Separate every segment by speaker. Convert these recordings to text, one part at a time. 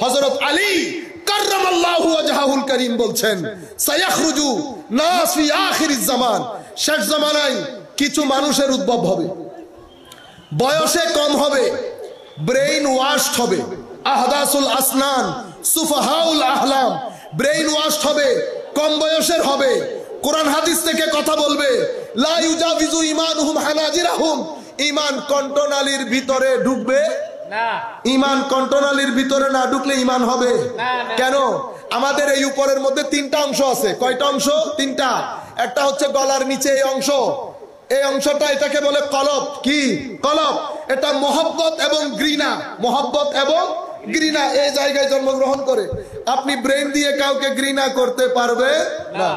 Speaker 1: হযরত আলী কাররামাল্লাহু ওয়াজহাহুল কারীম বলছেন, সায়াখরুজু নাস ফি আখিরিজ জামান, শেষ জামানায় কিছু মানুষের উদ্ভব হবে, বয়সে কম হবে, ব্রেইন ওয়াশড হবে, আহদাসুল আসনান, সুফাহাউল আহলাম, ব্রেইন ওয়াশড হবে, কম বয়সের হবে, কোরআন হাদিস থেকে কথা বলবে, লা ইউজাবিজু ঈমানুহুম হানাজিরাহুম, ঈমান কণ্ঠনালীর ভিতরে ঢুকবে না। ঈমান কণ্ঠনালীর ভিতরে না ঢুকলে ঈমান হবে কেন? আমাদের এই উপরের মধ্যে তিনটা অংশ আছে। কয়টা অংশ? তিনটা। একটা হচ্ছে গলার নিচে এই অংশ, এই অংশটা, এটাকে বলে কলব। কি কলব? এটা মহব্বত এবং ঘৃণা, মহব্বত এবং ঘৃণা এই জায়গায় জন্মগ্রহণ করে। আপনি ব্রেন দিয়ে কাউকে ঘৃণা করতে পারবে না।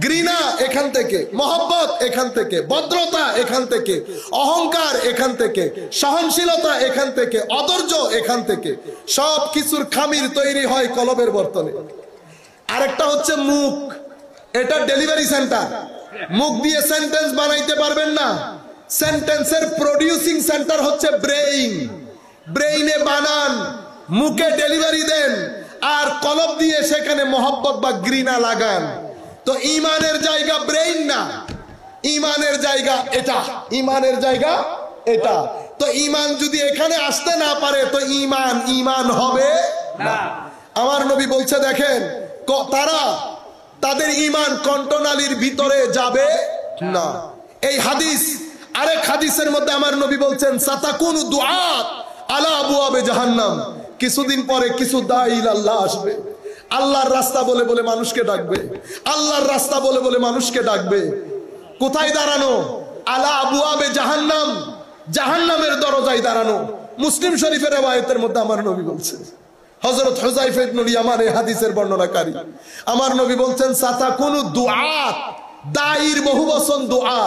Speaker 1: ঘৃণা এখান থেকে, মহব্বত এখান থেকে, ভদ্রতা এখান থেকে, অহংকার এখান থেকে, সহনশীলতা এখান থেকে, অধৈর্য এখান থেকে। সব কিছুর খামির তৈরি হয় কলবের বর্তনে। আরেকটা হচ্ছে মুখ, এটা ডেলিভারি সেন্টার। মুখ দিয়ে সেন্টেন্স বানাইতে পারবেন না, সেন্টেন্সের প্রডিউসিং সেন্টার হচ্ছে ব্রেইন। ব্রেইনে বানান, মুখে ডেলিভারি দেন, আর কলব দিয়ে সেখানে মহব্বত বা ঘৃণা লাগান। তো ঈমানের জায়গা ব্রেইন না, ঈমানের জায়গা এটা, ঈমানের জায়গা এটা। তো ঈমান যদি এখানে আসতে না পারে তো ঈমান ঈমান হবে না। আমার নবী বলছে, দেখেন তারা, তাদের ঈমান কণ্ঠনালীর ভিতরে যাবে না। এই হাদিস। আরেক হাদিসের মধ্যে আমার নবী বলছেন, সাতাকুনু দুআত আলা আবওয়াবে জাহান্নাম, কিছুদিন পরে কিছু দাঈ ইলাল্লাহ আসবে, আল্লাহর রাস্তা বলে বলে মানুষকে ডাকবে, আল্লাহর রাস্তা বলে বলে মানুষকে ডাকবে। কোথায় দাঁড়ানো? আলা আবওয়াবে জাহান্নাম, জাহান্নামের দরজায় দাঁড়ানো। মুসলিম শরীফের riwayতের মধ্যে আমার নবী বলছেন, হযরত হুযায়ফা ইবনে ইয়ামান এই হাদিসের বর্ণনাকারী, আমার নবী বলছেন, সাতাকুনু দুআত, দাঈর বহুবচন দুআ,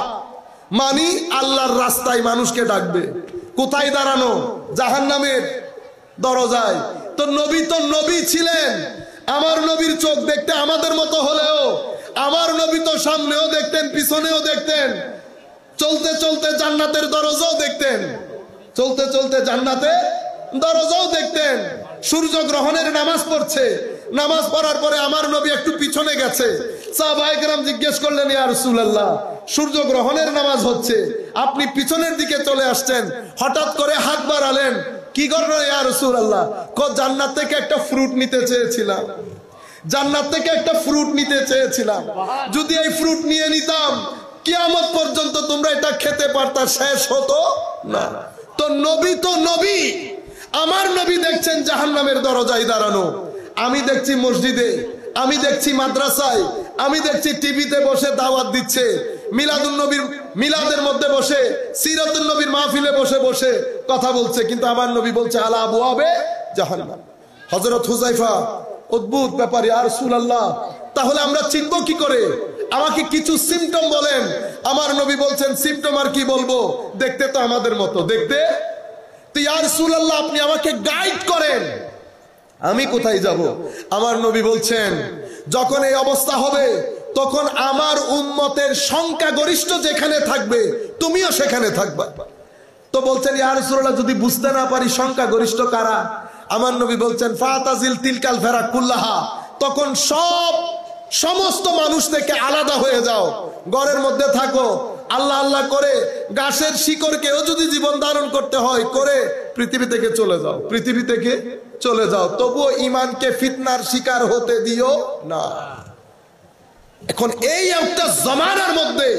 Speaker 1: মানে আল্লাহর রাস্তায় মানুষকে ডাকবে। কোথায় দাঁড়ানো? জাহান্নামের দরজায়। তো নবী তো নবী ছিলেন, আমার নবীর চোখ দেখতে আমাদের মতো হলেও আমার নবী তো সামনেও দেখতেন, পিছনেও দেখতেন, চলতে চলতে জান্নাতের দরজাও দেখতেন, চলতে চলতে জান্নাতের দরজাও দেখতেন। সূর্য গ্রহণের নামাজ পড়ছে, নামাজ পড়ার পরে আমার নবী একটু পিছনে গেছে, সাহাবায়ে কেরাম জিজ্ঞেস করলেন, ইয়া রাসূলুল্লাহ, সূর্য গ্রহণের নামাজ হচ্ছে, আপনি পিছনের দিকে চলে আসছেন, হঠাৎ করে হাত বাড়ালেন, কি করলেন ইয়া রাসূলুল্লাহ? জান্নাত থেকে একটা ফ্রুট নিতে চেয়েছিলাম, জান্নাত থেকে একটা ফ্রুট নিতে চেয়েছিলাম, যদি এই ফ্রুট নিয়ে নিতাম কিয়ামত পর্যন্ত তোমরা এটা খেতে পারতা, শেষ হতো না। তো নবী তো নবী, আমার নবী দেখছেন জাহান্নামের দরজায় দাঁড়ানো, আমি দেখছি মসজিদে, আমি দেখছি মাদ্রাসায়, আমি দেখছি টিভিতে বসে দাওয়াত দিচ্ছে, মিলাদুন নবীর মিলাদের মধ্যে বসে, সিরাতুন নবীর মাহফিলে বসে বসে কথা বলছে, কিন্তু আমার নবী বলছে আলা আবওয়াবে জাহান্নাম। হযরত হুযায়ফা, অদ্ভুত ব্যাপার ইয়া রাসূলুল্লাহ, তাহলে আমরা চিনব কি করে? আমাকে কিছু সিম্পটম বলেন। আমার নবী বলছেন, সিম্পটম আর কি বলবো, দেখতে তো আমাদের মতো দেখতে। তো ইয়া রাসূলুল্লাহ, আপনি আমাকে গাইড করেন, আমি কোথায় যাব? আমার নবী বলছেন, যখন এই অবস্থা হবে তখন আমার উম্মতের সংখ্যাগরিষ্ঠ যেখানে থাকবে তুমিও সেখানে থাকবা। তো বলছেন, ইয়া রাসূলুল্লাহ, যদি বুঝতে না পারি সংখ্যাগরিষ্ঠ কারা? আমার নবী বলছেন, ফাতাজিল তিলকাল ফিরাক কুল্লাহা, তখন সমস্ত মানুষ থেকে আলাদা হয়ে যাও, ঘরের মধ্যে থাকো, আল্লাহ আল্লাহ করে গাছের শিকড়কেও যদি জীবন ধারণ করতে হয় করে পৃথিবী থেকে চলে যাও, পৃথিবী থেকে চলে যাও, তবুও ঈমানকে ফিতনার শিকার হতে দিও না। এখন এই একটা জামানার মধ্যে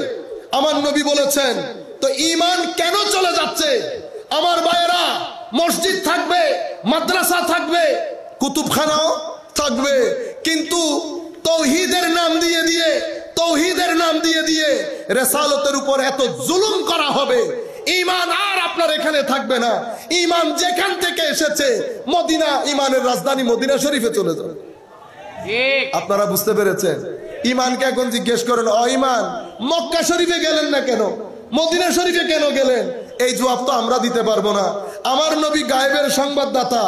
Speaker 1: আমার নবী বলেছেন, তো ঈমান কেন চলে যাচ্ছে? আমার ভাইয়েরা, মসজিদ থাকবে, মাদ্রাসা থাকবে, কুতুবখানাও থাকবে, কিন্তু তাওহীদের নাম দিয়ে দিয়ে, তাওহীদের নাম দিয়ে দিয়ে রিসালাতের উপর এত জুলুম করা হবে, ঈমান আর আপনার এখানে থাকবে না। ঈমান যেখান থেকে এসেছে, মদিনা, ঈমানের রাজধানী মদিনা শরীফে চলে যাবে। আপনারা বুঝতে পেরেছেন? ঈমানকে এখন জিজ্ঞেস করেন, ও ঈমান, মক্কা শরীফে গেলেন না কেন, মদিনা শরীফে কেন গেলেন? এই জবাব তো আমরা দিতে পারবো না। আমার নবী গায়েবের সংবাদদাতা,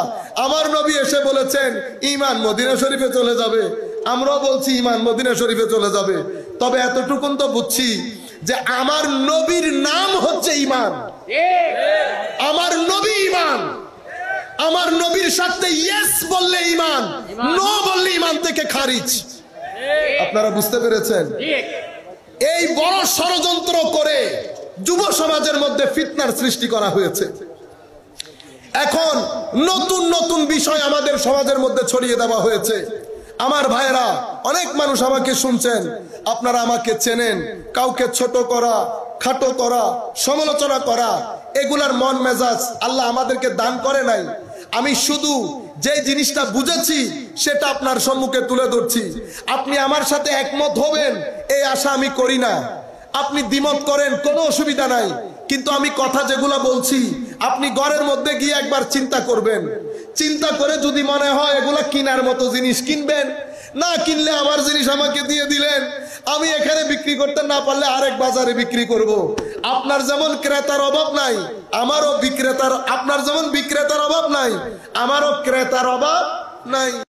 Speaker 1: আমার নবী এসে বলেছেন ঈমান মদিনা শরীফে চলে যাবে, আমরাও বলছি ঈমান মদিনা শরীফে চলে যাবে। তবে এতটুকুন তো বুঝছি যে আমার নবীর নাম হচ্ছে ঈমান, আমার নবী ঈমান, আমার নবীর সাথে ইয়েস বললে ঈমান, নো বললে ঈমান থেকে খারিজ। আপনারা বুঝতে পেরেছেন? এই বড় ষড়যন্ত্র করে যুব সমাজের মধ্যে ফিতনার সৃষ্টি করা হয়েছে। এখন নতুন নতুন বিষয় আমাদের সমাজের মধ্যে ছড়িয়ে দেওয়া হয়েছে। আমার ভাইরা, অনেক মানুষ আমাকে শুনছেন, আপনারা আমাকে চেনেন। কাউকে ছোট করা, খাটো করা, সমালোচনা করা, এগুলার মন মেজাজ আল্লাহ আমাদেরকে দান করে নাই। আমি শুধু যে জিনিসটা বুঝেছি সেটা আপনার সম্মুখে তুলে ধরছি। আপনি আমার সাথে একমত হবেন এই আশা আমি করি না। আপনি দ্বিমত করেন, কোনো অসুবিধা নাই, কিন্তু আমি কথা যেগুলা বলছি আপনি ঘরের মধ্যে গিয়ে একবার চিন্তা করবেন। চিন্তা করে যদি মনে হয় এগুলা কিনার মতো জিনিস কিনবেন, না কিনলে আমার জিনিস আমাকে দিয়ে দিলেন, আমি এখানে বিক্রি করতে না পারলে আরেক বাজারে বিক্রি করব। আপনার যেমন ক্রেতার অভাব নাই, আমারও বিক্রেতার, আপনার যেমন বিক্রেতার অভাব নাই, আমারও ক্রেতার অভাব নাই।